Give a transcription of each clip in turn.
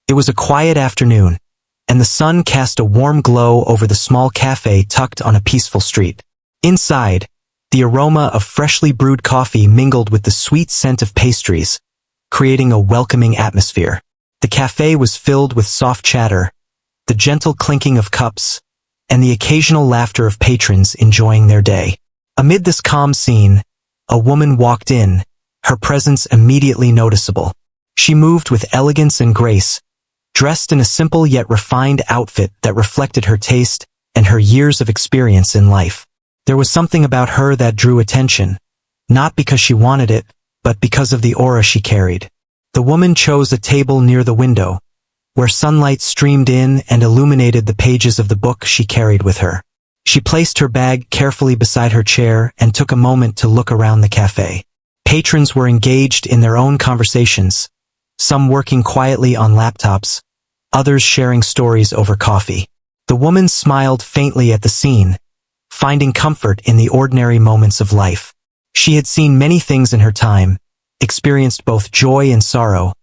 It was a quiet afternoon, and the sun cast a warm glow over the small cafe tucked on a peaceful street. Inside, the aroma of freshly brewed coffee mingled with the sweet scent of pastries, creating a welcoming atmosphere. The cafe was filled with soft chatter, the gentle clinking of cups, and the occasional laughter of patrons enjoying their day. Amid this calm scene, a woman walked in, her presence immediately noticeable. She moved with elegance and grace, dressed in a simple yet refined outfit that reflected her taste and her years of experience in life. There was something about her that drew attention, not because she wanted it, but because of the aura she carried. The woman chose a table near the window, where sunlight streamed in and illuminated the pages of the book she carried with her. She placed her bag carefully beside her chair and took a moment to look around the cafe. Patrons were engaged in their own conversations, some working quietly on laptops, others sharing stories over coffee. The woman smiled faintly at the scene, finding comfort in the ordinary moments of life. She had seen many things in her time, experienced both joy and sorrow,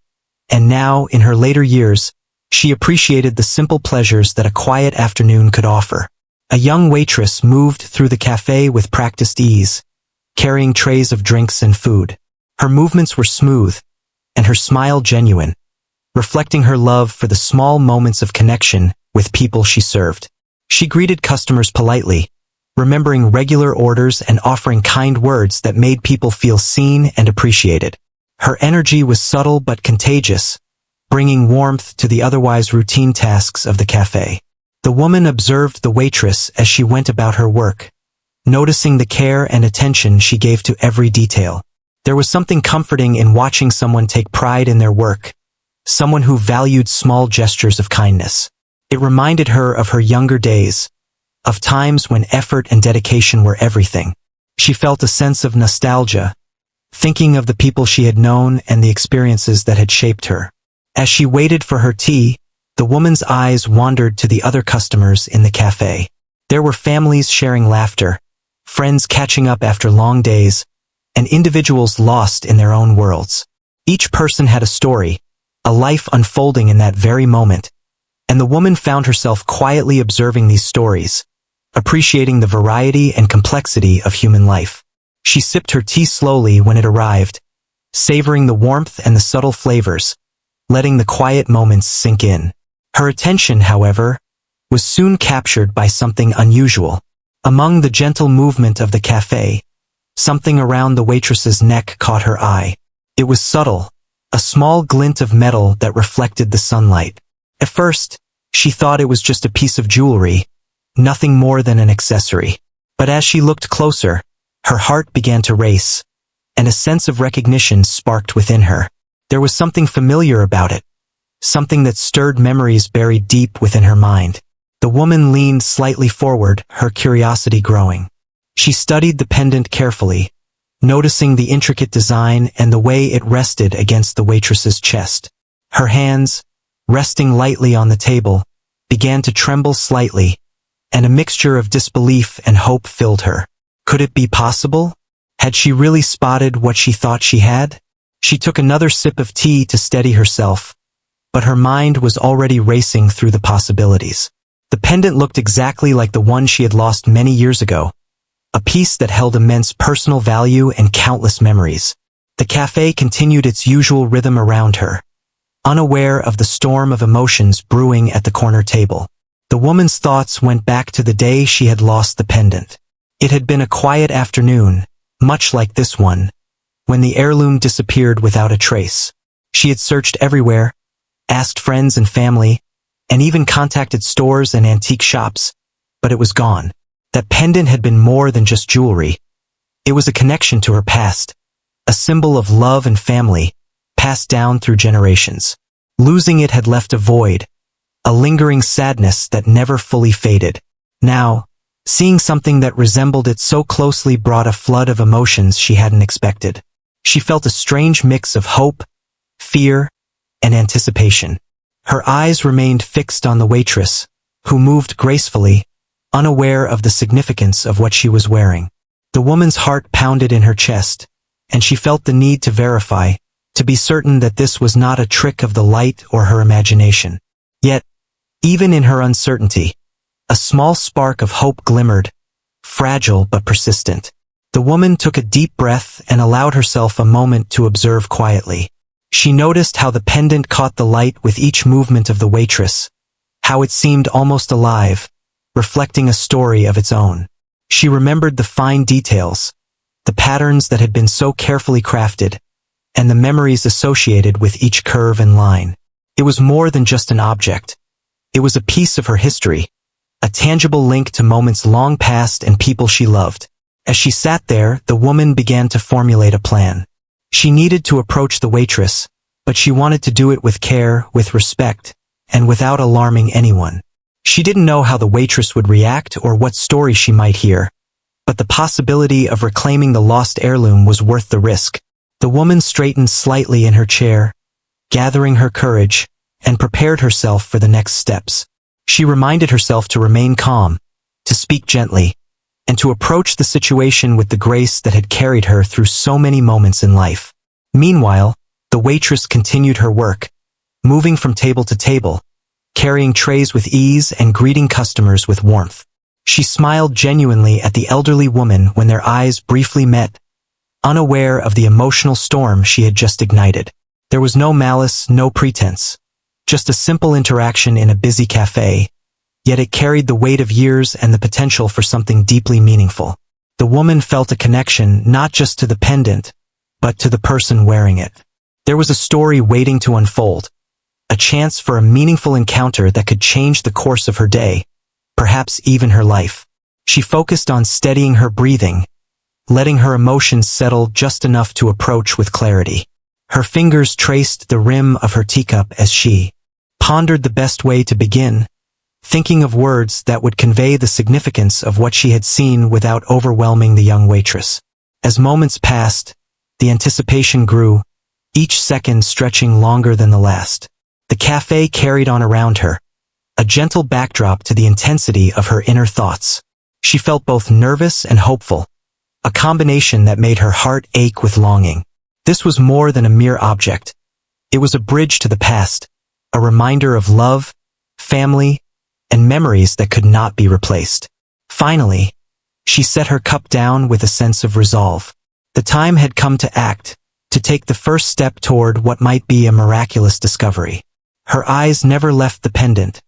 and now, in her later years, she appreciated the simple pleasures that a quiet afternoon could offer. A young waitress moved through the cafe with practiced ease, carrying trays of drinks and food. Her movements were smooth, and her smile genuine, reflecting her love for the small moments of connection with people she served. She greeted customers politely, remembering regular orders and offering kind words that made people feel seen and appreciated. Her energy was subtle but contagious, bringing warmth to the otherwise routine tasks of the cafe. The woman observed the waitress as she went about her work, noticing the care and attention she gave to every detail. There was something comforting in watching someone take pride in their work, someone who valued small gestures of kindness. It reminded her of her younger days, of times when effort and dedication were everything. She felt a sense of nostalgia, thinking of the people she had known and the experiences that had shaped her. As she waited for her tea, the woman's eyes wandered to the other customers in the cafe. There were families sharing laughter, friends catching up after long days, and individuals lost in their own worlds. Each person had a story, a life unfolding in that very moment, and the woman found herself quietly observing these stories, appreciating the variety and complexity of human life. She sipped her tea slowly when it arrived, savoring the warmth and the subtle flavors, letting the quiet moments sink in. Her attention, however, was soon captured by something unusual. Among the gentle movement of the cafe, something around the waitress's neck caught her eye. It was subtle, a small glint of metal that reflected the sunlight. At first, she thought it was just a piece of jewelry, nothing more than an accessory. But as she looked closer, her heart began to race, and a sense of recognition sparked within her. There was something familiar about it, something that stirred memories buried deep within her mind. The woman leaned slightly forward, her curiosity growing. She studied the pendant carefully, noticing the intricate design and the way it rested against the waitress's chest. Her hands, resting lightly on the table, began to tremble slightly, and a mixture of disbelief and hope filled her. Could it be possible? Had she really spotted what she thought she had? She took another sip of tea to steady herself, but her mind was already racing through the possibilities. The pendant looked exactly like the one she had lost many years ago, a piece that held immense personal value and countless memories. The cafe continued its usual rhythm around her, unaware of the storm of emotions brewing at the corner table. The woman's thoughts went back to the day she had lost the pendant. It had been a quiet afternoon, much like this one, when the heirloom disappeared without a trace. She had searched everywhere, asked friends and family, and even contacted stores and antique shops, but it was gone. That pendant had been more than just jewelry. It was a connection to her past, a symbol of love and family, passed down through generations. Losing it had left a void, a lingering sadness that never fully faded. Now, seeing something that resembled it so closely brought a flood of emotions she hadn't expected. She felt a strange mix of hope, fear, and anticipation. Her eyes remained fixed on the waitress, who moved gracefully, unaware of the significance of what she was wearing. The woman's heart pounded in her chest, and she felt the need to verify, to be certain that this was not a trick of the light or her imagination. Yet, even in her uncertainty, a small spark of hope glimmered, fragile but persistent. The woman took a deep breath and allowed herself a moment to observe quietly. She noticed how the pendant caught the light with each movement of the waitress, how it seemed almost alive, reflecting a story of its own. She remembered the fine details, the patterns that had been so carefully crafted, and the memories associated with each curve and line. It was more than just an object. It was a piece of her history, a tangible link to moments long past and people she loved. As she sat there, the woman began to formulate a plan. She needed to approach the waitress, but she wanted to do it with care, with respect, and without alarming anyone. She didn't know how the waitress would react or what story she might hear, but the possibility of reclaiming the lost heirloom was worth the risk. The woman straightened slightly in her chair, gathering her courage, and prepared herself for the next steps. She reminded herself to remain calm, to speak gently, and to approach the situation with the grace that had carried her through so many moments in life. Meanwhile, the waitress continued her work, moving from table to table, carrying trays with ease and greeting customers with warmth. She smiled genuinely at the elderly woman when their eyes briefly met, unaware of the emotional storm she had just ignited. There was no malice, no pretense, just a simple interaction in a busy cafe, yet it carried the weight of years and the potential for something deeply meaningful. The woman felt a connection not just to the pendant, but to the person wearing it. There was a story waiting to unfold, a chance for a meaningful encounter that could change the course of her day, perhaps even her life. She focused on steadying her breathing, letting her emotions settle just enough to approach with clarity. Her fingers traced the rim of her teacup as she pondered the best way to begin, thinking of words that would convey the significance of what she had seen without overwhelming the young waitress. As moments passed, the anticipation grew, each second stretching longer than the last. The cafe carried on around her, a gentle backdrop to the intensity of her inner thoughts. She felt both nervous and hopeful, a combination that made her heart ache with longing. This was more than a mere object. It was a bridge to the past, a reminder of love, family, and memories that could not be replaced. Finally, she set her cup down with a sense of resolve. The time had come to act, to take the first step toward what might be a miraculous discovery. Her eyes never left the pendant,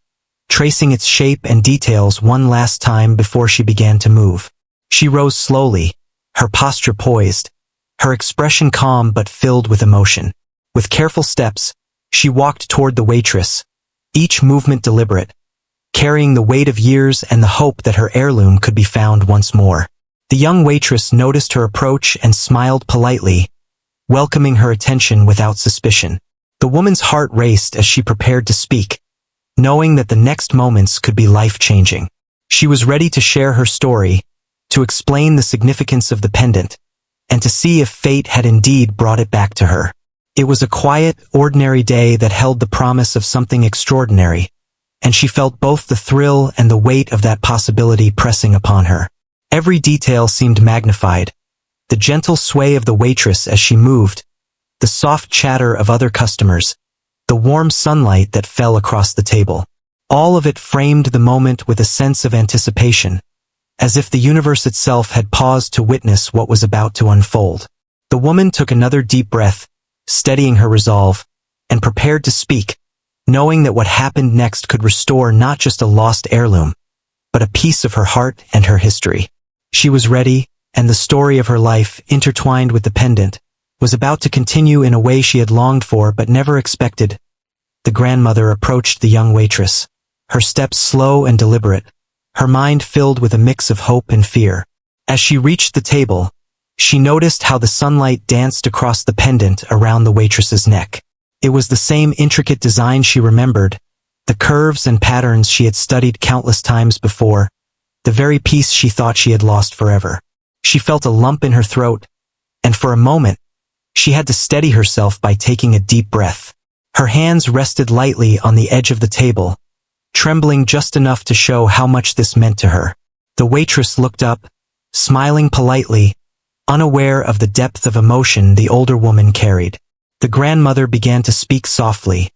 tracing its shape and details one last time before she began to move. She rose slowly, her posture poised, her expression calm but filled with emotion. With careful steps, she walked toward the waitress, each movement deliberate, carrying the weight of years and the hope that her heirloom could be found once more. The young waitress noticed her approach and smiled politely, welcoming her attention without suspicion. The woman's heart raced as she prepared to speak, knowing that the next moments could be life-changing. She was ready to share her story, to explain the significance of the pendant, and to see if fate had indeed brought it back to her. It was a quiet, ordinary day that held the promise of something extraordinary, and she felt both the thrill and the weight of that possibility pressing upon her. Every detail seemed magnified, the gentle sway of the waitress as she moved, the soft chatter of other customers, the warm sunlight that fell across the table. All of it framed the moment with a sense of anticipation, as if the universe itself had paused to witness what was about to unfold. The woman took another deep breath, steadying her resolve, and prepared to speak, knowing that what happened next could restore not just a lost heirloom, but a piece of her heart and her history. She was ready, and the story of her life, intertwined with the pendant, was about to continue in a way she had longed for but never expected. The grandmother approached the young waitress, her steps slow and deliberate, her mind filled with a mix of hope and fear. As she reached the table, she noticed how the sunlight danced across the pendant around the waitress's neck. It was the same intricate design she remembered, the curves and patterns she had studied countless times before, the very piece she thought she had lost forever. She felt a lump in her throat, and for a moment, she had to steady herself by taking a deep breath. Her hands rested lightly on the edge of the table, trembling just enough to show how much this meant to her. The waitress looked up, smiling politely, unaware of the depth of emotion the older woman carried. The grandmother began to speak softly,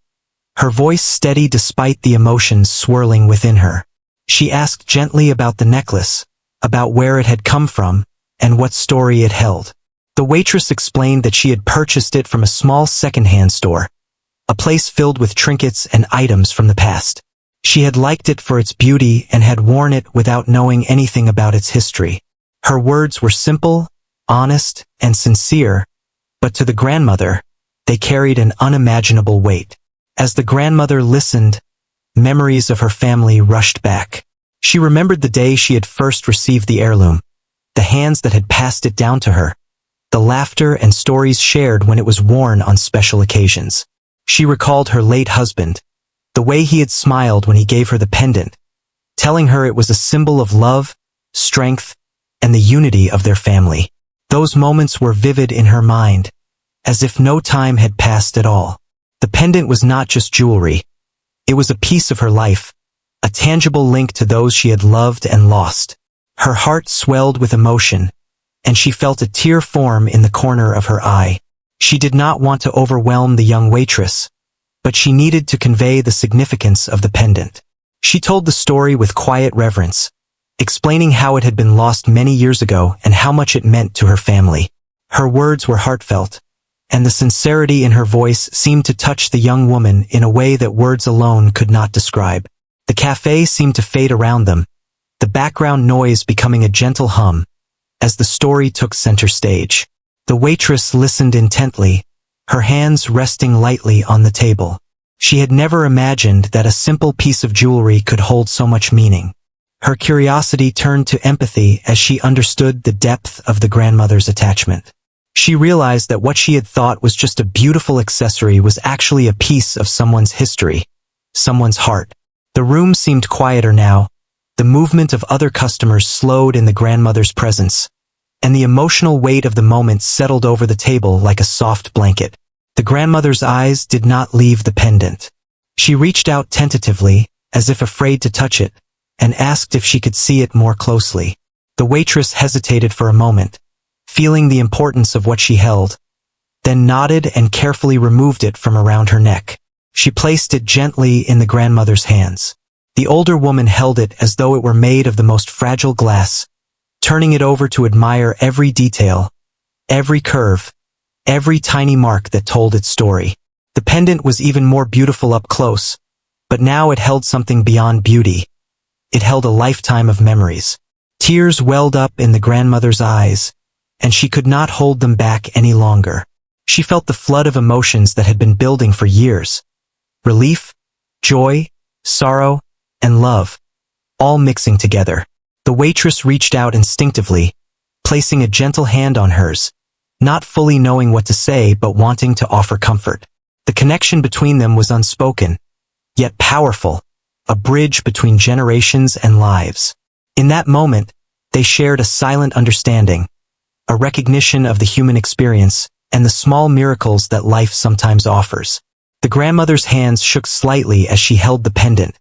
her voice steady despite the emotions swirling within her. She asked gently about the necklace, about where it had come from, and what story it held. The waitress explained that she had purchased it from a small second-hand store, a place filled with trinkets and items from the past. She had liked it for its beauty and had worn it without knowing anything about its history. Her words were simple, honest, and sincere, but to the grandmother, they carried an unimaginable weight. As the grandmother listened, memories of her family rushed back. She remembered the day she had first received the heirloom, the hands that had passed it down to her, the laughter and stories shared when it was worn on special occasions. She recalled her late husband, the way he had smiled when he gave her the pendant, telling her it was a symbol of love, strength, and the unity of their family. Those moments were vivid in her mind, as if no time had passed at all. The pendant was not just jewelry. It was a piece of her life, a tangible link to those she had loved and lost. Her heart swelled with emotion, and she felt a tear form in the corner of her eye. She did not want to overwhelm the young waitress, but she needed to convey the significance of the pendant. She told the story with quiet reverence, explaining how it had been lost many years ago and how much it meant to her family. Her words were heartfelt, and the sincerity in her voice seemed to touch the young woman in a way that words alone could not describe. The cafe seemed to fade around them, the background noise becoming a gentle hum, as the story took center stage. The waitress listened intently, her hands resting lightly on the table. She had never imagined that a simple piece of jewelry could hold so much meaning. Her curiosity turned to empathy as she understood the depth of the grandmother's attachment. She realized that what she had thought was just a beautiful accessory was actually a piece of someone's history, someone's heart. The room seemed quieter now, the movement of other customers slowed in the grandmother's presence, and the emotional weight of the moment settled over the table like a soft blanket. The grandmother's eyes did not leave the pendant. She reached out tentatively, as if afraid to touch it, and asked if she could see it more closely. The waitress hesitated for a moment, feeling the importance of what she held, then nodded and carefully removed it from around her neck. She placed it gently in the grandmother's hands. The older woman held it as though it were made of the most fragile glass, turning it over to admire every detail, every curve, every tiny mark that told its story. The pendant was even more beautiful up close, but now it held something beyond beauty. It held a lifetime of memories. Tears welled up in the grandmother's eyes, and she could not hold them back any longer. She felt the flood of emotions that had been building for years. Relief, joy, sorrow, and love, all mixing together. The waitress reached out instinctively, placing a gentle hand on hers, not fully knowing what to say but wanting to offer comfort. The connection between them was unspoken, yet powerful, a bridge between generations and lives. In that moment, they shared a silent understanding, a recognition of the human experience and the small miracles that life sometimes offers. The grandmother's hands shook slightly as she held the pendant,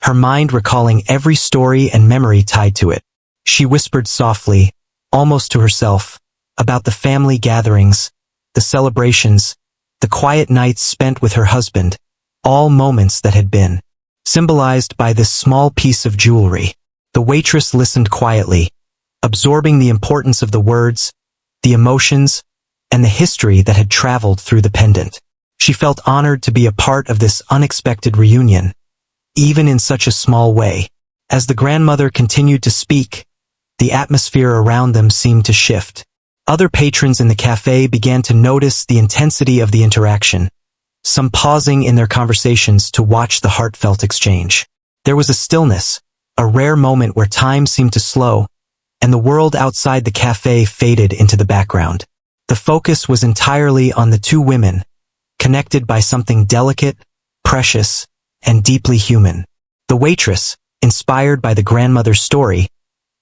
her mind recalling every story and memory tied to it. She whispered softly, almost to herself, about the family gatherings, the celebrations, the quiet nights spent with her husband, all moments that had been symbolized by this small piece of jewelry. The waitress listened quietly, absorbing the importance of the words, the emotions, and the history that had traveled through the pendant. She felt honored to be a part of this unexpected reunion, even in such a small way. As the grandmother continued to speak, the atmosphere around them seemed to shift. Other patrons in the cafe began to notice the intensity of the interaction, some pausing in their conversations to watch the heartfelt exchange. There was a stillness, a rare moment where time seemed to slow, and the world outside the cafe faded into the background. The focus was entirely on the two women, connected by something delicate, precious, and deeply human. The waitress, inspired by the grandmother's story,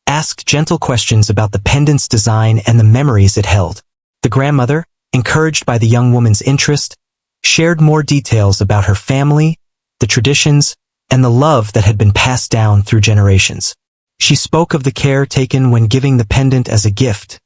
asked gentle questions about the pendant's design and the memories it held. The grandmother, encouraged by the young woman's interest, shared more details about her family, the traditions, and the love that had been passed down through generations. She spoke of the care taken when giving the pendant as a gift,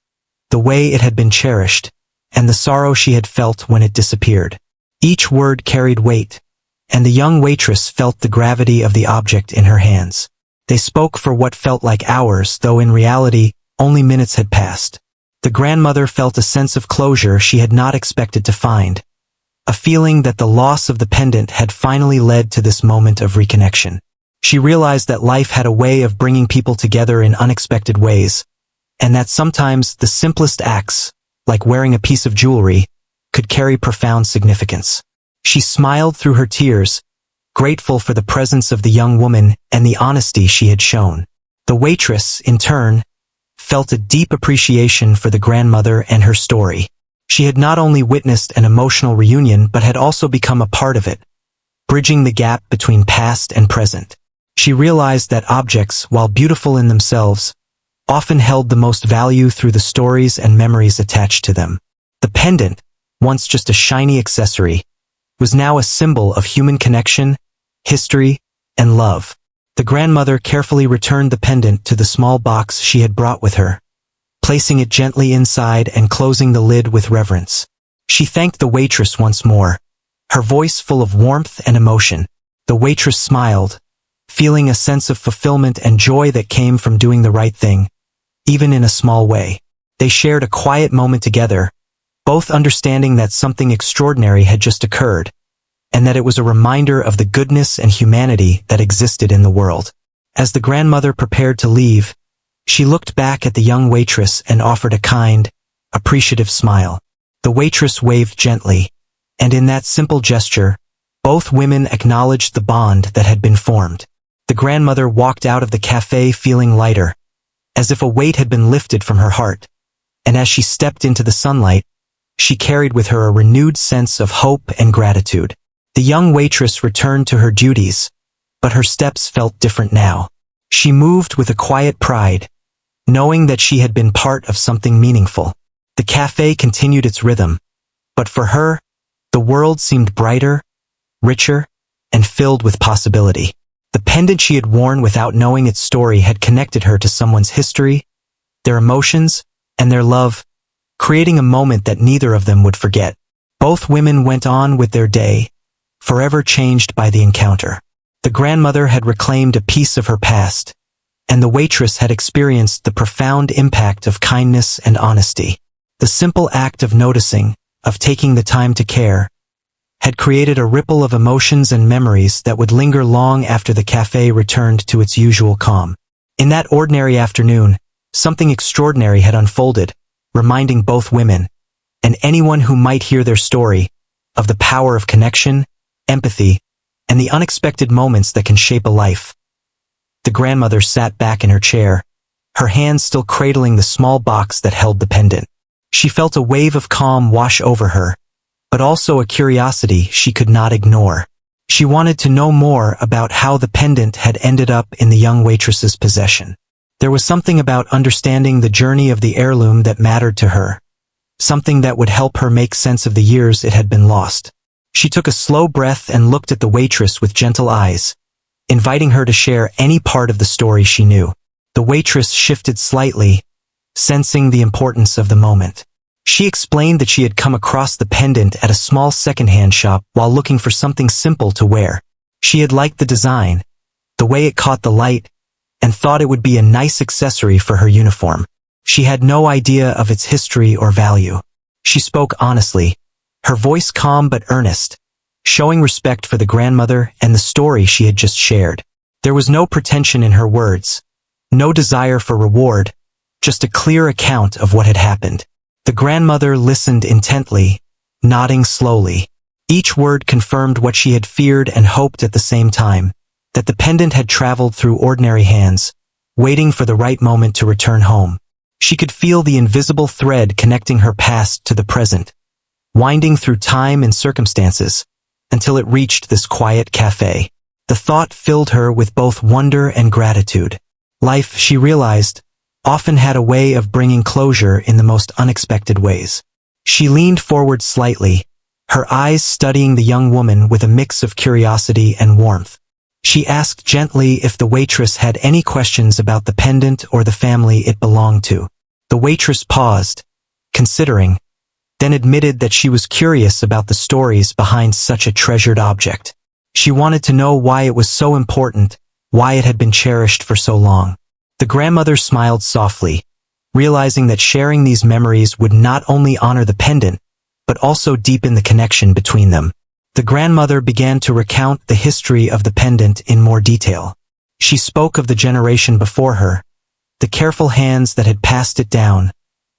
the way it had been cherished, and the sorrow she had felt when it disappeared. Each word carried weight, and the young waitress felt the gravity of the object in her hands. They spoke for what felt like hours, though in reality, only minutes had passed. The grandmother felt a sense of closure she had not expected to find, a feeling that the loss of the pendant had finally led to this moment of reconnection. She realized that life had a way of bringing people together in unexpected ways, and that sometimes the simplest acts, like wearing a piece of jewelry, could carry profound significance. She smiled through her tears, grateful for the presence of the young woman and the honesty she had shown. The waitress, in turn, felt a deep appreciation for the grandmother and her story. She had not only witnessed an emotional reunion but had also become a part of it, bridging the gap between past and present. She realized that objects, while beautiful in themselves, often held the most value through the stories and memories attached to them. The pendant, once just a shiny accessory, was now a symbol of human connection, history, and love. The grandmother carefully returned the pendant to the small box she had brought with her, placing it gently inside and closing the lid with reverence. She thanked the waitress once more, her voice full of warmth and emotion. The waitress smiled, feeling a sense of fulfillment and joy that came from doing the right thing, even in a small way. They shared a quiet moment together, both understanding that something extraordinary had just occurred, and that it was a reminder of the goodness and humanity that existed in the world. As the grandmother prepared to leave, she looked back at the young waitress and offered a kind, appreciative smile. The waitress waved gently, and in that simple gesture, both women acknowledged the bond that had been formed. The grandmother walked out of the cafe feeling lighter, as if a weight had been lifted from her heart, and as she stepped into the sunlight, she carried with her a renewed sense of hope and gratitude. The young waitress returned to her duties, but her steps felt different now. She moved with a quiet pride, knowing that she had been part of something meaningful. The cafe continued its rhythm, but for her, the world seemed brighter, richer, and filled with possibility. The pendant she had worn without knowing its story had connected her to someone's history, their emotions, and their love, creating a moment that neither of them would forget. Both women went on with their day, forever changed by the encounter. The grandmother had reclaimed a piece of her past, and the waitress had experienced the profound impact of kindness and honesty. The simple act of noticing, of taking the time to care, had created a ripple of emotions and memories that would linger long after the cafe returned to its usual calm. In that ordinary afternoon, something extraordinary had unfolded, reminding both women, and anyone who might hear their story, of the power of connection, empathy, and the unexpected moments that can shape a life. The grandmother sat back in her chair, her hands still cradling the small box that held the pendant. She felt a wave of calm wash over her, but also a curiosity she could not ignore. She wanted to know more about how the pendant had ended up in the young waitress's possession. There was something about understanding the journey of the heirloom that mattered to her, something that would help her make sense of the years it had been lost. She took a slow breath and looked at the waitress with gentle eyes, inviting her to share any part of the story she knew. The waitress shifted slightly, sensing the importance of the moment. She explained that she had come across the pendant at a small secondhand shop while looking for something simple to wear. She had liked the design, the way it caught the light, and thought it would be a nice accessory for her uniform. She had no idea of its history or value. She spoke honestly, her voice calm but earnest, showing respect for the grandmother and the story she had just shared. There was no pretension in her words, no desire for reward, just a clear account of what had happened. The grandmother listened intently, nodding slowly. Each word confirmed what she had feared and hoped at the same time, that the pendant had traveled through ordinary hands, waiting for the right moment to return home. She could feel the invisible thread connecting her past to the present, winding through time and circumstances, until it reached this quiet cafe. The thought filled her with both wonder and gratitude. Life, she realized, often had a way of bringing closure in the most unexpected ways. She leaned forward slightly, her eyes studying the young woman with a mix of curiosity and warmth. She asked gently if the waitress had any questions about the pendant or the family it belonged to. The waitress paused, considering, then admitted that she was curious about the stories behind such a treasured object. She wanted to know why it was so important, why it had been cherished for so long. The grandmother smiled softly, realizing that sharing these memories would not only honor the pendant, but also deepen the connection between them. The grandmother began to recount the history of the pendant in more detail. She spoke of the generation before her, the careful hands that had passed it down,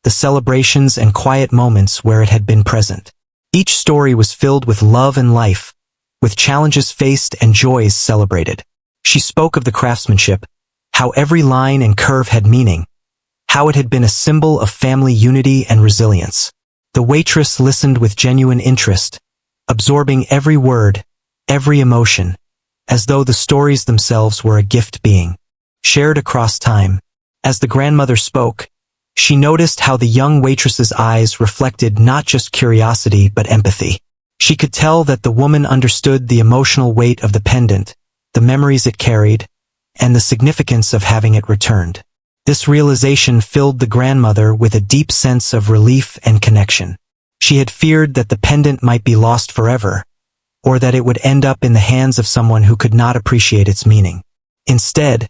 the celebrations and quiet moments where it had been present. Each story was filled with love and life, with challenges faced and joys celebrated. She spoke of the craftsmanship, how every line and curve had meaning, how it had been a symbol of family unity and resilience. The waitress listened with genuine interest, absorbing every word, every emotion, as though the stories themselves were a gift being shared across time. As the grandmother spoke, she noticed how the young waitress's eyes reflected not just curiosity but empathy. She could tell that the woman understood the emotional weight of the pendant, the memories it carried, and the significance of having it returned. This realization filled the grandmother with a deep sense of relief and connection. She had feared that the pendant might be lost forever, or that it would end up in the hands of someone who could not appreciate its meaning. Instead,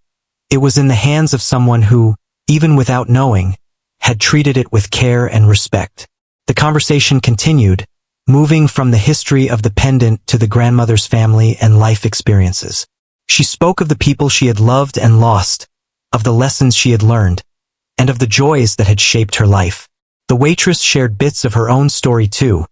it was in the hands of someone who, even without knowing, had treated it with care and respect. The conversation continued, moving from the history of the pendant to the grandmother's family and life experiences. She spoke of the people she had loved and lost, of the lessons she had learned, and of the joys that had shaped her life. The waitress shared bits of her own story too,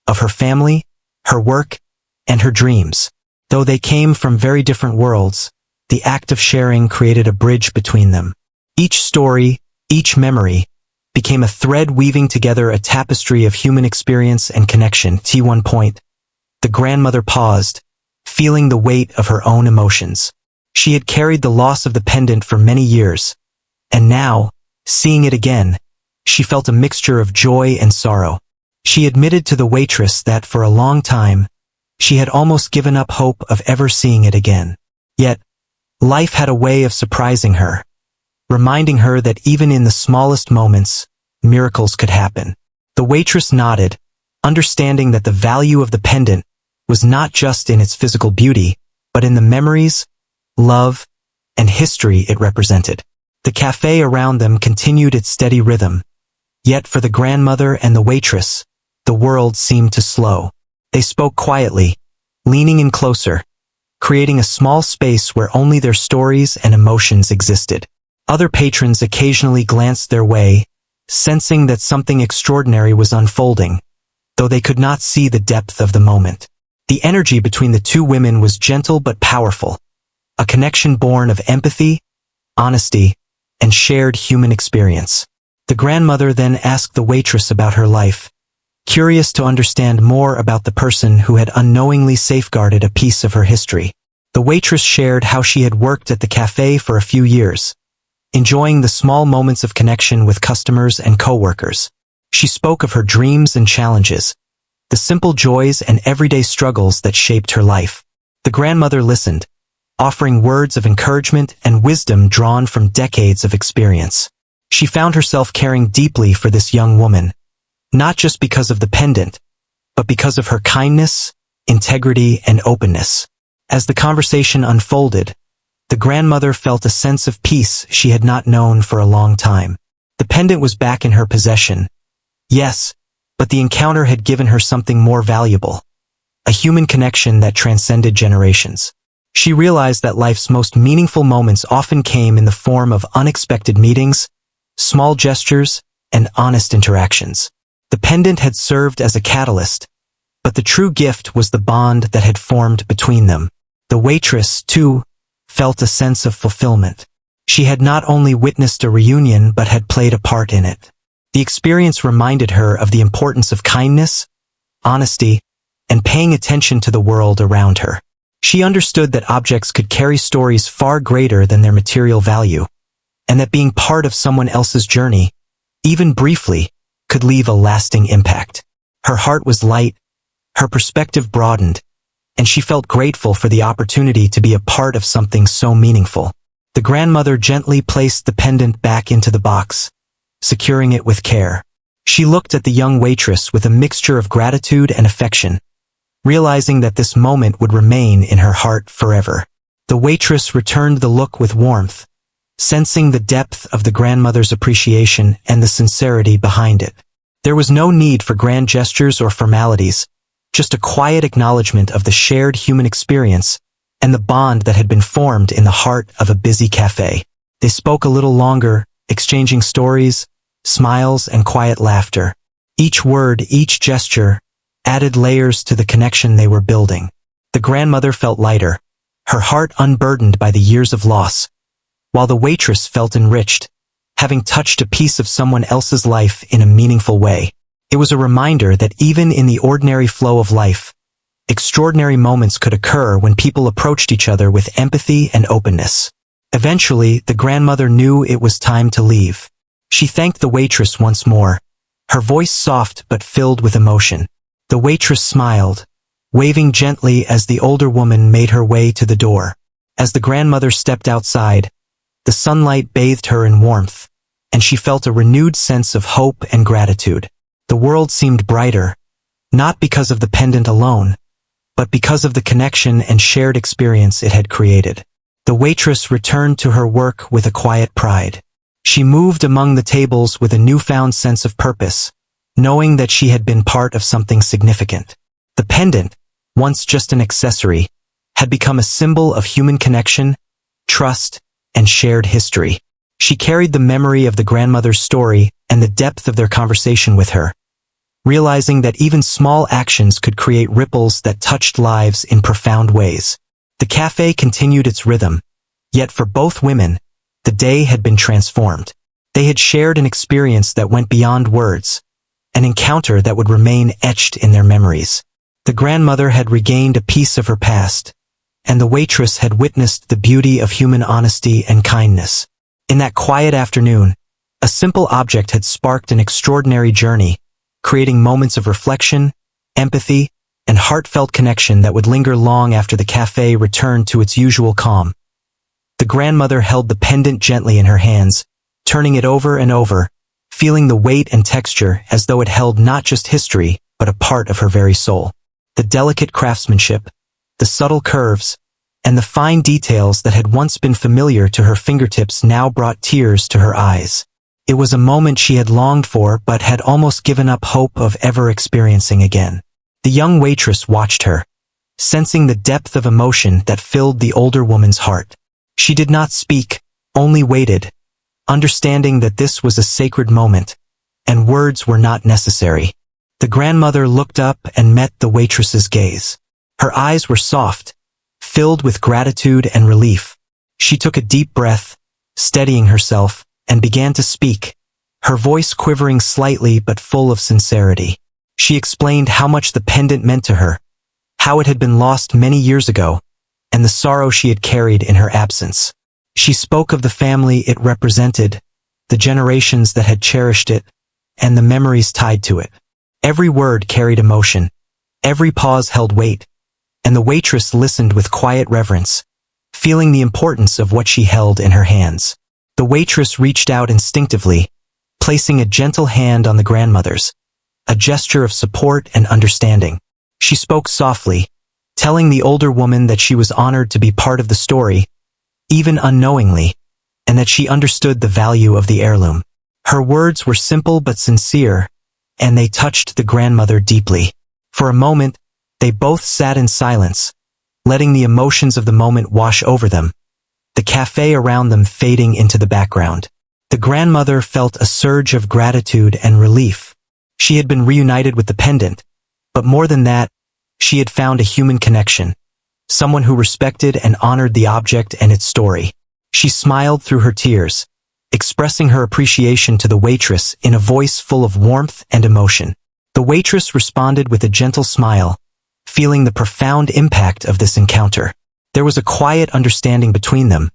of her family, her work, and her dreams. Though they came from very different worlds, the act of sharing created a bridge between them. Each story, each memory, became a thread weaving together a tapestry of human experience and connection. At one point, the grandmother paused, feeling the weight of her own emotions. She had carried the loss of the pendant for many years, and now, seeing it again, she felt a mixture of joy and sorrow. She admitted to the waitress that for a long time, she had almost given up hope of ever seeing it again. Yet, life had a way of surprising her, reminding her that even in the smallest moments, miracles could happen. The waitress nodded, understanding that the value of the pendant was not just in its physical beauty, but in the memories, love, and history it represented. The cafe around them continued its steady rhythm, yet for the grandmother and the waitress, the world seemed to slow. They spoke quietly, leaning in closer, creating a small space where only their stories and emotions existed. Other patrons occasionally glanced their way, sensing that something extraordinary was unfolding, though they could not see the depth of the moment. The energy between the two women was gentle but powerful, a connection born of empathy, honesty, and shared human experience. The grandmother then asked the waitress about her life, curious to understand more about the person who had unknowingly safeguarded a piece of her history. The waitress shared how she had worked at the cafe for a few years, enjoying the small moments of connection with customers and coworkers. She spoke of her dreams and challenges, the simple joys and everyday struggles that shaped her life. The grandmother listened, offering words of encouragement and wisdom drawn from decades of experience. She found herself caring deeply for this young woman, not just because of the pendant, but because of her kindness, integrity, and openness. As the conversation unfolded, the grandmother felt a sense of peace she had not known for a long time. The pendant was back in her possession. Yes, but the encounter had given her something more valuable, a human connection that transcended generations. She realized that life's most meaningful moments often came in the form of unexpected meetings, small gestures, and honest interactions. The pendant had served as a catalyst, but the true gift was the bond that had formed between them. The waitress, too, felt a sense of fulfillment. She had not only witnessed a reunion but had played a part in it. The experience reminded her of the importance of kindness, honesty, and paying attention to the world around her. She understood that objects could carry stories far greater than their material value, and that being part of someone else's journey, even briefly, could leave a lasting impact. Her heart was light, her perspective broadened, and she felt grateful for the opportunity to be a part of something so meaningful. The grandmother gently placed the pendant back into the box, securing it with care. She looked at the young waitress with a mixture of gratitude and affection, realizing that this moment would remain in her heart forever. The waitress returned the look with warmth, sensing the depth of the grandmother's appreciation and the sincerity behind it. There was no need for grand gestures or formalities, just a quiet acknowledgement of the shared human experience and the bond that had been formed in the heart of a busy cafe. They spoke a little longer, exchanging stories, smiles, and quiet laughter. Each word, each gesture, added layers to the connection they were building. The grandmother felt lighter, her heart unburdened by the years of loss, while the waitress felt enriched, having touched a piece of someone else's life in a meaningful way. It was a reminder that even in the ordinary flow of life, extraordinary moments could occur when people approached each other with empathy and openness. Eventually, the grandmother knew it was time to leave. She thanked the waitress once more, her voice soft but filled with emotion. The waitress smiled, waving gently as the older woman made her way to the door. As the grandmother stepped outside, the sunlight bathed her in warmth, and she felt a renewed sense of hope and gratitude. The world seemed brighter, not because of the pendant alone, but because of the connection and shared experience it had created. The waitress returned to her work with a quiet pride. She moved among the tables with a newfound sense of purpose, knowing that she had been part of something significant. The pendant, once just an accessory, had become a symbol of human connection, trust, and shared history. She carried the memory of the grandmother's story and the depth of their conversation with her, realizing that even small actions could create ripples that touched lives in profound ways. The cafe continued its rhythm, yet for both women, the day had been transformed. They had shared an experience that went beyond words, an encounter that would remain etched in their memories. The grandmother had regained a piece of her past, and the waitress had witnessed the beauty of human honesty and kindness. In that quiet afternoon, a simple object had sparked an extraordinary journey, creating moments of reflection, empathy, and heartfelt connection that would linger long after the cafe returned to its usual calm. The grandmother held the pendant gently in her hands, turning it over and over, feeling the weight and texture as though it held not just history, but a part of her very soul. The delicate craftsmanship, the subtle curves, and the fine details that had once been familiar to her fingertips now brought tears to her eyes. It was a moment she had longed for but had almost given up hope of ever experiencing again. The young waitress watched her, sensing the depth of emotion that filled the older woman's heart. She did not speak, only waited, understanding that this was a sacred moment, and words were not necessary. The grandmother looked up and met the waitress's gaze. Her eyes were soft, filled with gratitude and relief. She took a deep breath, steadying herself, and began to speak, her voice quivering slightly but full of sincerity. She explained how much the pendant meant to her, how it had been lost many years ago, and the sorrow she had carried in her absence. She spoke of the family it represented, the generations that had cherished it, and the memories tied to it. Every word carried emotion, every pause held weight, and the waitress listened with quiet reverence, feeling the importance of what she held in her hands. The waitress reached out instinctively, placing a gentle hand on the grandmother's, a gesture of support and understanding. She spoke softly, telling the older woman that she was honored to be part of the story, even unknowingly, and that she understood the value of the heirloom. Her words were simple but sincere, and they touched the grandmother deeply. For a moment, they both sat in silence, letting the emotions of the moment wash over them, the cafe around them fading into the background. The grandmother felt a surge of gratitude and relief. She had been reunited with the pendant, but more than that, she had found a human connection, someone who respected and honored the object and its story. She smiled through her tears, expressing her appreciation to the waitress in a voice full of warmth and emotion. The waitress responded with a gentle smile, feeling the profound impact of this encounter. There was a quiet understanding between them,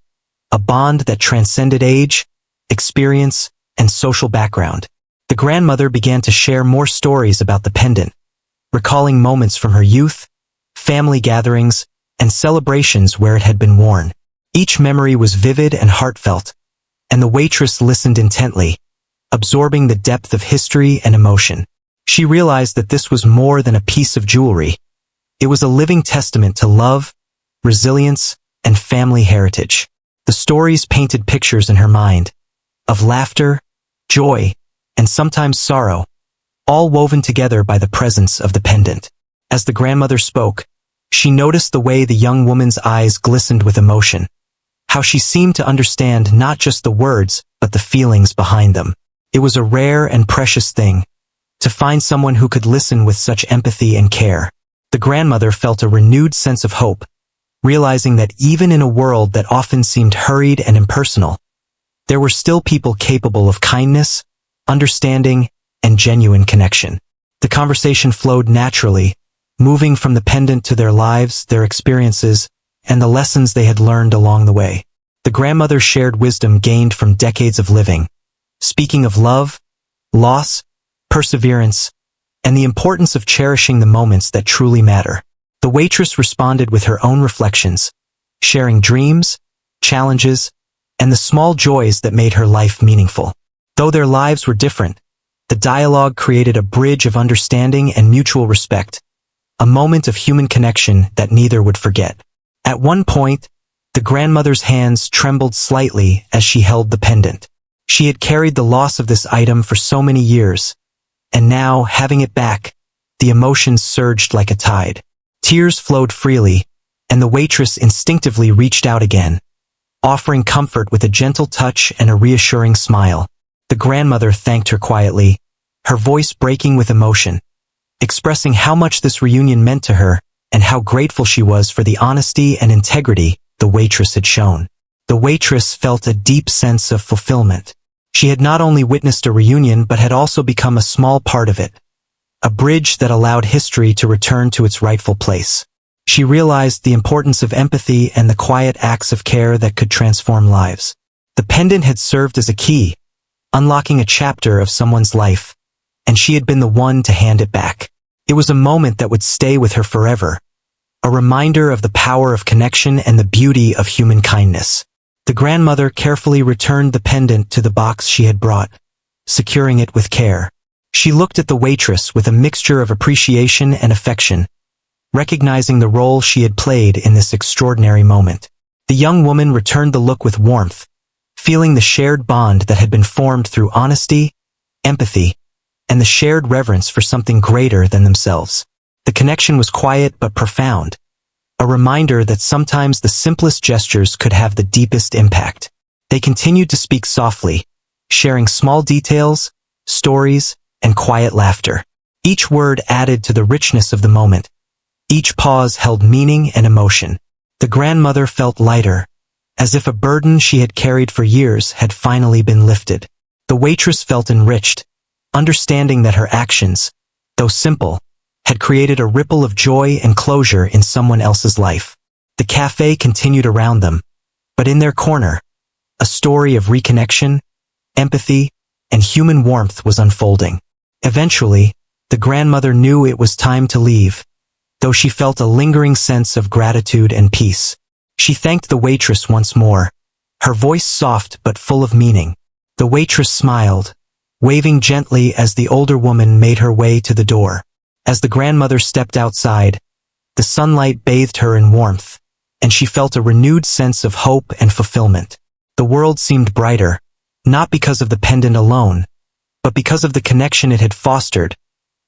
a bond that transcended age, experience, and social background. The grandmother began to share more stories about the pendant, recalling moments from her youth, family gatherings, and celebrations where it had been worn. Each memory was vivid and heartfelt, and the waitress listened intently, absorbing the depth of history and emotion. She realized that this was more than a piece of jewelry. It was a living testament to love, resilience, and family heritage. The stories painted pictures in her mind of laughter, joy, and sometimes sorrow, all woven together by the presence of the pendant. As the grandmother spoke, she noticed the way the young woman's eyes glistened with emotion, how she seemed to understand not just the words, but the feelings behind them. It was a rare and precious thing to find someone who could listen with such empathy and care. The grandmother felt a renewed sense of hope, realizing that even in a world that often seemed hurried and impersonal, there were still people capable of kindness, understanding, and genuine connection. The conversation flowed naturally, moving from the pendant to their lives, their experiences, and the lessons they had learned along the way. The grandmother shared wisdom gained from decades of living, speaking of love, loss, perseverance, and the importance of cherishing the moments that truly matter. The waitress responded with her own reflections, sharing dreams, challenges, and the small joys that made her life meaningful. Though their lives were different, the dialogue created a bridge of understanding and mutual respect, a moment of human connection that neither would forget. At one point, the grandmother's hands trembled slightly as she held the pendant. She had carried the loss of this item for so many years, and now, having it back, the emotions surged like a tide. Tears flowed freely, and the waitress instinctively reached out again, offering comfort with a gentle touch and a reassuring smile. The grandmother thanked her quietly, her voice breaking with emotion, expressing how much this reunion meant to her and how grateful she was for the honesty and integrity the waitress had shown. The waitress felt a deep sense of fulfillment. She had not only witnessed a reunion but had also become a small part of it, a bridge that allowed history to return to its rightful place. She realized the importance of empathy and the quiet acts of care that could transform lives. The pendant had served as a key, unlocking a chapter of someone's life, and she had been the one to hand it back. It was a moment that would stay with her forever, a reminder of the power of connection and the beauty of human kindness. The grandmother carefully returned the pendant to the box she had brought, securing it with care. She looked at the waitress with a mixture of appreciation and affection, recognizing the role she had played in this extraordinary moment. The young woman returned the look with warmth, feeling the shared bond that had been formed through honesty, empathy, and the shared reverence for something greater than themselves. The connection was quiet but profound, a reminder that sometimes the simplest gestures could have the deepest impact. They continued to speak softly, sharing small details, stories, and quiet laughter. Each word added to the richness of the moment. Each pause held meaning and emotion. The grandmother felt lighter, as if a burden she had carried for years had finally been lifted. The waitress felt enriched, understanding that her actions, though simple, had created a ripple of joy and closure in someone else's life. The cafe continued around them, but in their corner, a story of reconnection, empathy, and human warmth was unfolding. Eventually, the grandmother knew it was time to leave, though she felt a lingering sense of gratitude and peace. She thanked the waitress once more, her voice soft but full of meaning. The waitress smiled, waving gently as the older woman made her way to the door. As the grandmother stepped outside, the sunlight bathed her in warmth, and she felt a renewed sense of hope and fulfillment. The world seemed brighter, not because of the pendant alone, but because of the connection it had fostered,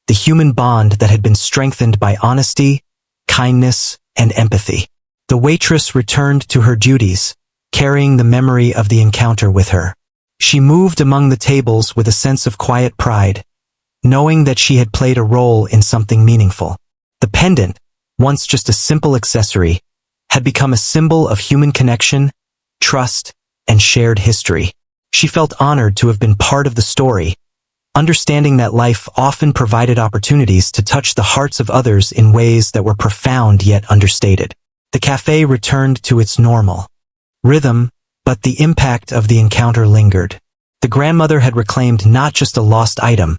the human bond that had been strengthened by honesty, kindness, and empathy. The waitress returned to her duties, carrying the memory of the encounter with her. She moved among the tables with a sense of quiet pride, knowing that she had played a role in something meaningful. The pendant, once just a simple accessory, had become a symbol of human connection, trust, and shared history. She felt honored to have been part of the story, understanding that life often provided opportunities to touch the hearts of others in ways that were profound yet understated. The cafe returned to its normal rhythm, but the impact of the encounter lingered. The grandmother had reclaimed not just a lost item,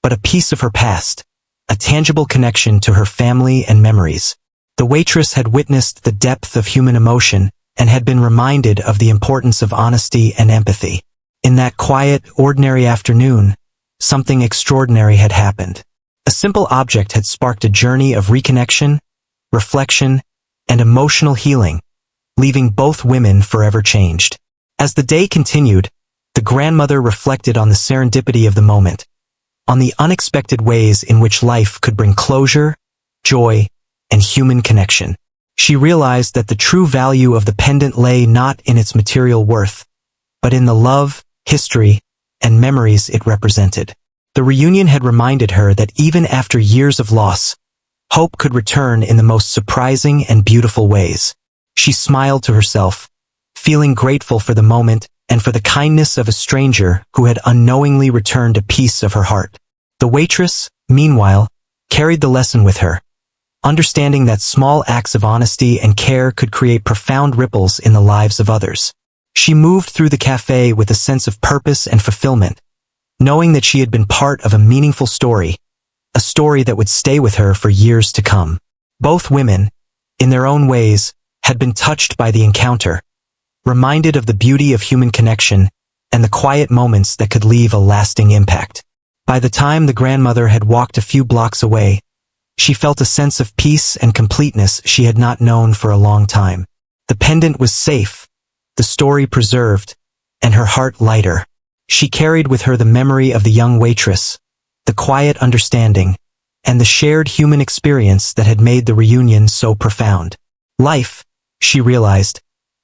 but a piece of her past, a tangible connection to her family and memories. The waitress had witnessed the depth of human emotion and had been reminded of the importance of honesty and empathy. In that quiet, ordinary afternoon, something extraordinary had happened. A simple object had sparked a journey of reconnection, reflection, and emotional healing, leaving both women forever changed. As the day continued, the grandmother reflected on the serendipity of the moment, on the unexpected ways in which life could bring closure, joy, and human connection. She realized that the true value of the pendant lay not in its material worth, but in the love, history, and memories it represented. The reunion had reminded her that even after years of loss, hope could return in the most surprising and beautiful ways. She smiled to herself, feeling grateful for the moment and for the kindness of a stranger who had unknowingly returned a piece of her heart. The waitress, meanwhile, carried the lesson with her, understanding that small acts of honesty and care could create profound ripples in the lives of others. She moved through the cafe with a sense of purpose and fulfillment, knowing that she had been part of a meaningful story, a story that would stay with her for years to come. Both women, in their own ways, had been touched by the encounter, reminded of the beauty of human connection and the quiet moments that could leave a lasting impact. By the time the grandmother had walked a few blocks away, she felt a sense of peace and completeness she had not known for a long time. The pendant was safe, the story preserved, and her heart lighter. She carried with her the memory of the young waitress, the quiet understanding, and the shared human experience that had made the reunion so profound. Life, she realized,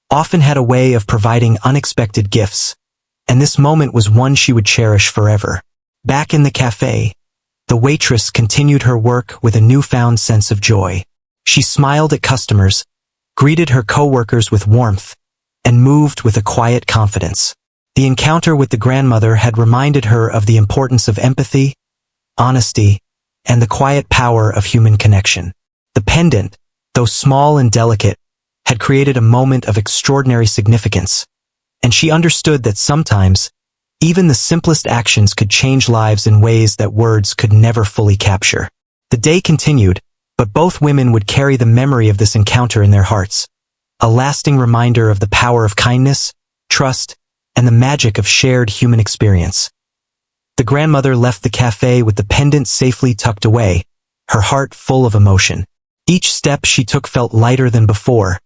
often had a way of providing unexpected gifts, and this moment was one she would cherish forever. Back in the cafe, the waitress continued her work with a newfound sense of joy. She smiled at customers, greeted her co-workers with warmth, and moved with a quiet confidence. The encounter with the grandmother had reminded her of the importance of empathy, honesty, and the quiet power of human connection. The pendant, though small and delicate, had created a moment of extraordinary significance, and she understood that sometimes, even the simplest actions could change lives in ways that words could never fully capture. The day continued, but both women would carry the memory of this encounter in their hearts, a lasting reminder of the power of kindness, trust, and the magic of shared human experience. The grandmother left the cafe with the pendant safely tucked away, her heart full of emotion. Each step she took felt lighter than before,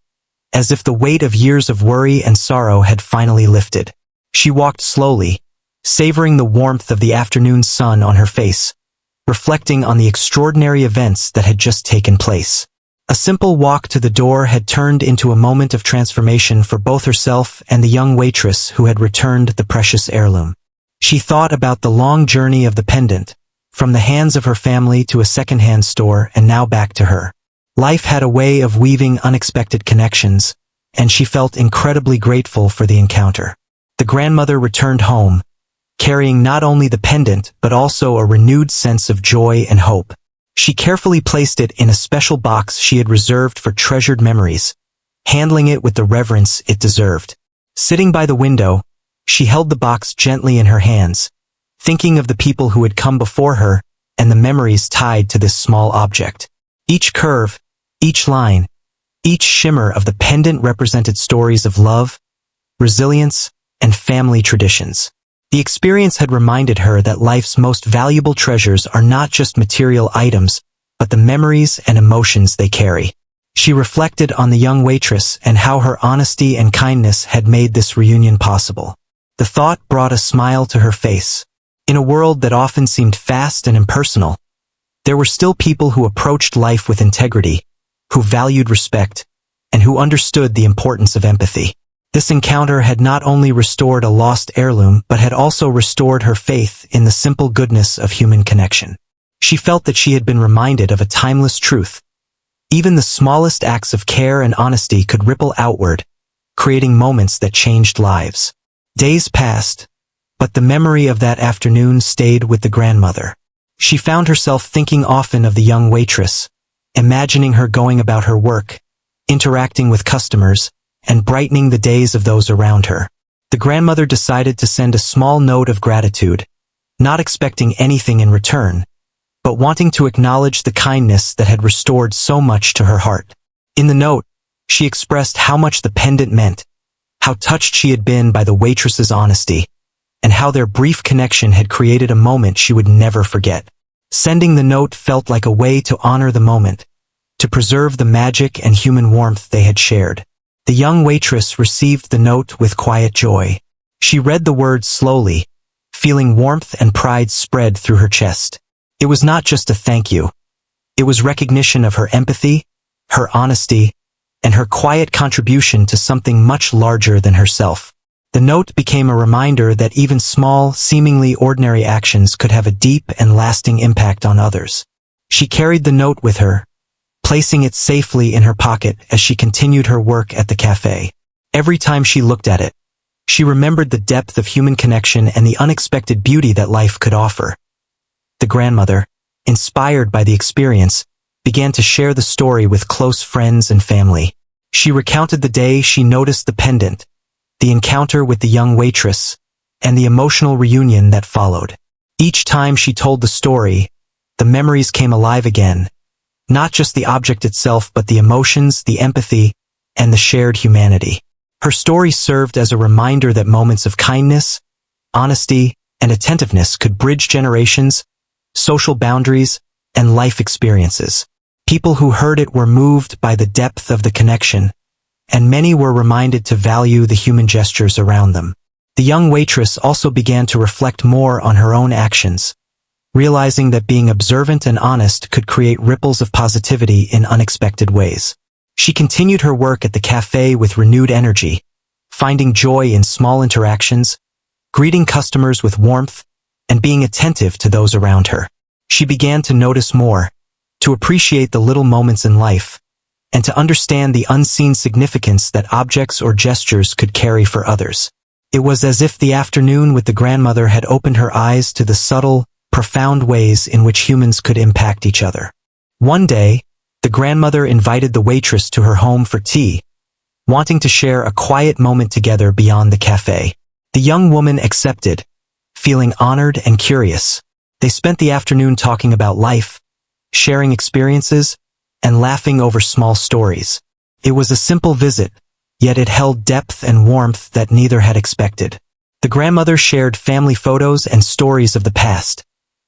as if the weight of years of worry and sorrow had finally lifted. She walked slowly, savoring the warmth of the afternoon sun on her face, reflecting on the extraordinary events that had just taken place. A simple walk to the door had turned into a moment of transformation for both herself and the young waitress who had returned the precious heirloom. She thought about the long journey of the pendant, from the hands of her family to a second-hand store and now back to her. Life had a way of weaving unexpected connections, and she felt incredibly grateful for the encounter. The grandmother returned home, carrying not only the pendant but also a renewed sense of joy and hope. She carefully placed it in a special box she had reserved for treasured memories, handling it with the reverence it deserved. Sitting by the window, she held the box gently in her hands, thinking of the people who had come before her and the memories tied to this small object. Each curve, each line, each shimmer of the pendant represented stories of love, resilience, and family traditions. The experience had reminded her that life's most valuable treasures are not just material items, but the memories and emotions they carry. She reflected on the young waitress and how her honesty and kindness had made this reunion possible. The thought brought a smile to her face. In a world that often seemed fast and impersonal, there were still people who approached life with integrity, who valued respect, and who understood the importance of empathy. This encounter had not only restored a lost heirloom but had also restored her faith in the simple goodness of human connection. She felt that she had been reminded of a timeless truth. Even the smallest acts of care and honesty could ripple outward, creating moments that changed lives. Days passed, but the memory of that afternoon stayed with the grandmother. She found herself thinking often of the young waitress, imagining her going about her work, interacting with customers, and brightening the days of those around her. The grandmother decided to send a small note of gratitude, not expecting anything in return, but wanting to acknowledge the kindness that had restored so much to her heart. In the note, she expressed how much the pendant meant, how touched she had been by the waitress's honesty, and how their brief connection had created a moment she would never forget. Sending the note felt like a way to honor the moment, to preserve the magic and human warmth they had shared. The young waitress received the note with quiet joy. She read the words slowly, feeling warmth and pride spread through her chest. It was not just a thank you. It was recognition of her empathy, her honesty, and her quiet contribution to something much larger than herself. The note became a reminder that even small, seemingly ordinary actions could have a deep and lasting impact on others. She carried the note with her, placing it safely in her pocket as she continued her work at the cafe. Every time she looked at it, she remembered the depth of human connection and the unexpected beauty that life could offer. The grandmother, inspired by the experience, began to share the story with close friends and family. She recounted the day she noticed the pendant, the encounter with the young waitress, and the emotional reunion that followed. Each time she told the story, the memories came alive again, not just the object itself but the emotions, the empathy, and the shared humanity. Her story served as a reminder that moments of kindness, honesty, and attentiveness could bridge generations, social boundaries, and life experiences. People who heard it were moved by the depth of the connection, and many were reminded to value the human gestures around them. The young waitress also began to reflect more on her own actions, realizing that being observant and honest could create ripples of positivity in unexpected ways. She continued her work at the cafe with renewed energy, finding joy in small interactions, greeting customers with warmth, and being attentive to those around her. She began to notice more, to appreciate the little moments in life, and to understand the unseen significance that objects or gestures could carry for others. It was as if the afternoon with the grandmother had opened her eyes to the subtle, profound ways in which humans could impact each other. One day, the grandmother invited the waitress to her home for tea, wanting to share a quiet moment together beyond the cafe. The young woman accepted, feeling honored and curious. They spent the afternoon talking about life, sharing experiences, and laughing over small stories. It was a simple visit, yet it held depth and warmth that neither had expected. The grandmother shared family photos and stories of the past,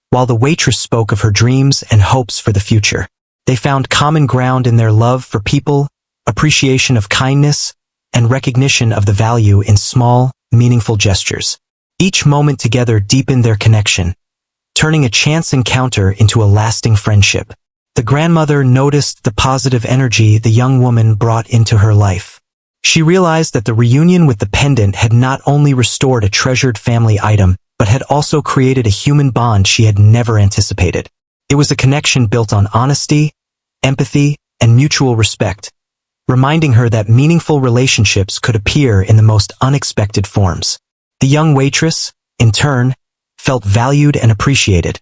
while the waitress spoke of her dreams and hopes for the future. They found common ground in their love for people, appreciation of kindness, and recognition of the value in small, meaningful gestures. Each moment together deepened their connection, turning a chance encounter into a lasting friendship. The grandmother noticed the positive energy the young woman brought into her life. She realized that the reunion with the pendant had not only restored a treasured family item, but had also created a human bond she had never anticipated. It was a connection built on honesty, empathy, and mutual respect, reminding her that meaningful relationships could appear in the most unexpected forms. The young waitress, in turn, felt valued and appreciated,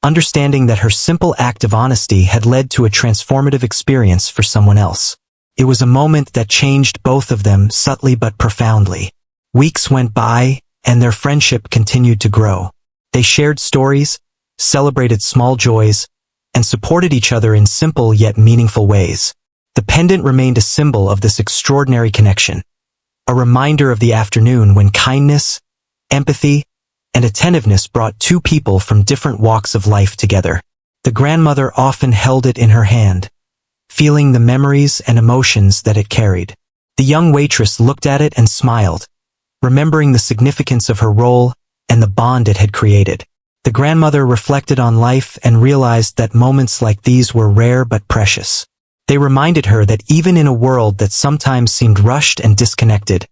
understanding that her simple act of honesty had led to a transformative experience for someone else. It was a moment that changed both of them subtly but profoundly. Weeks went by, and their friendship continued to grow. They shared stories, celebrated small joys, and supported each other in simple yet meaningful ways. The pendant remained a symbol of this extraordinary connection, a reminder of the afternoon when kindness, empathy, and attentiveness brought two people from different walks of life together. The grandmother often held it in her hand, feeling the memories and emotions that it carried. The young waitress looked at it and smiled, remembering the significance of her role and the bond it had created. The grandmother reflected on life and realized that moments like these were rare but precious. They reminded her that even in a world that sometimes seemed rushed and disconnected,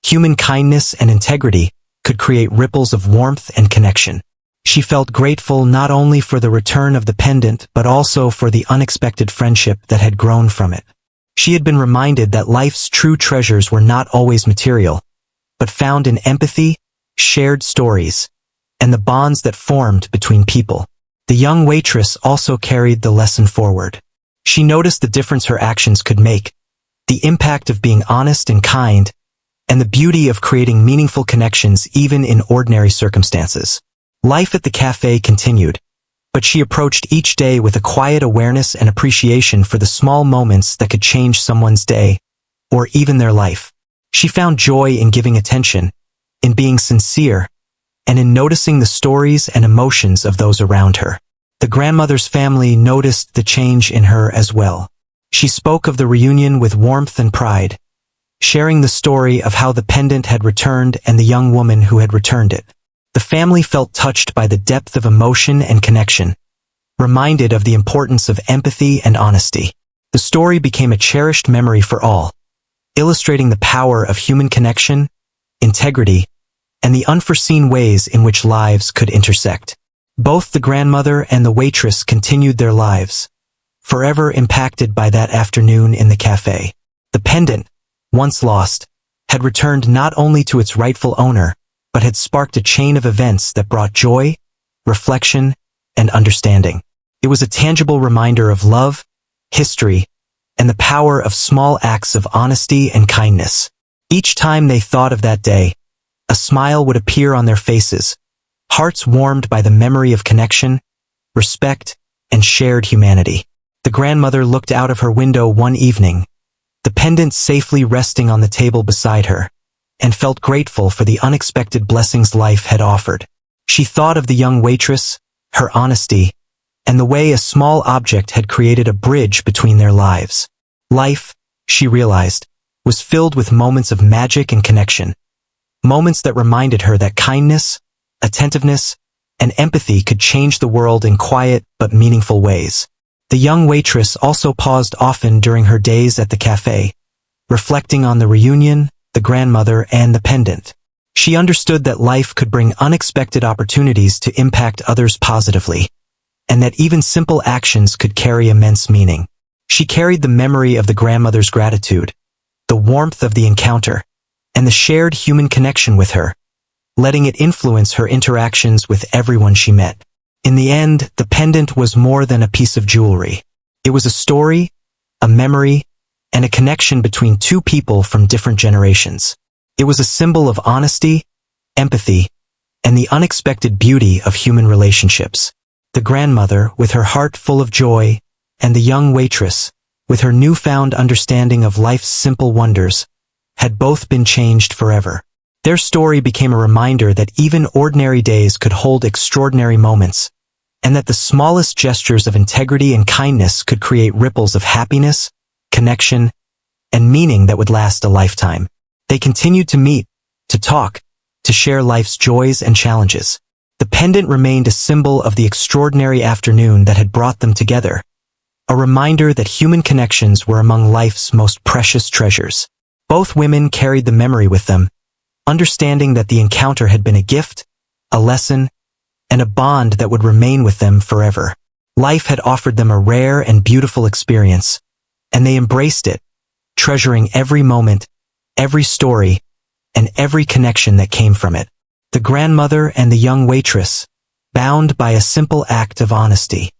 human kindness and integrity could create ripples of warmth and connection. She felt grateful not only for the return of the pendant but also for the unexpected friendship that had grown from it. She had been reminded that life's true treasures were not always material, but found in empathy, shared stories, and the bonds that formed between people. The young waitress also carried the lesson forward. She noticed the difference her actions could make, the impact of being honest and kind, and the beauty of creating meaningful connections even in ordinary circumstances. Life at the cafe continued, but she approached each day with a quiet awareness and appreciation for the small moments that could change someone's day, or even their life. She found joy in giving attention, in being sincere, and in noticing the stories and emotions of those around her. The grandmother's family noticed the change in her as well. She spoke of the reunion with warmth and pride, sharing the story of how the pendant had returned and the young woman who had returned it. The family felt touched by the depth of emotion and connection, reminded of the importance of empathy and honesty. The story became a cherished memory for all, illustrating the power of human connection, integrity, and the unforeseen ways in which lives could intersect. Both the grandmother and the waitress continued their lives, forever impacted by that afternoon in the cafe. The pendant, once lost, had returned not only to its rightful owner, but had sparked a chain of events that brought joy, reflection, and understanding. It was a tangible reminder of love, history, and the power of small acts of honesty and kindness. Each time they thought of that day, a smile would appear on their faces, hearts warmed by the memory of connection, respect, and shared humanity. The grandmother looked out of her window one evening, the pendant safely resting on the table beside her, and felt grateful for the unexpected blessings life had offered. She thought of the young waitress, her honesty, and the way a small object had created a bridge between their lives. Life, she realized, was filled with moments of magic and connection, moments that reminded her that kindness, attentiveness, and empathy could change the world in quiet but meaningful ways. The young waitress also paused often during her days at the cafe, reflecting on the reunion, the grandmother, and the pendant. She understood that life could bring unexpected opportunities to impact others positively, and that even simple actions could carry immense meaning. She carried the memory of the grandmother's gratitude, the warmth of the encounter, and the shared human connection with her, letting it influence her interactions with everyone she met. In the end, the pendant was more than a piece of jewelry. It was a story, a memory, and a connection between two people from different generations. It was a symbol of honesty, empathy, and the unexpected beauty of human relationships. The grandmother, with her heart full of joy, and the young waitress, with her newfound understanding of life's simple wonders, had both been changed forever. Their story became a reminder that even ordinary days could hold extraordinary moments, and that the smallest gestures of integrity and kindness could create ripples of happiness, connection, and meaning that would last a lifetime. They continued to meet, to talk, to share life's joys and challenges. The pendant remained a symbol of the extraordinary afternoon that had brought them together, a reminder that human connections were among life's most precious treasures. Both women carried the memory with them, understanding that the encounter had been a gift, a lesson, and a bond that would remain with them forever. Life had offered them a rare and beautiful experience, and they embraced it, treasuring every moment, every story, and every connection that came from it. The grandmother and the young waitress, bound by a simple act of honesty,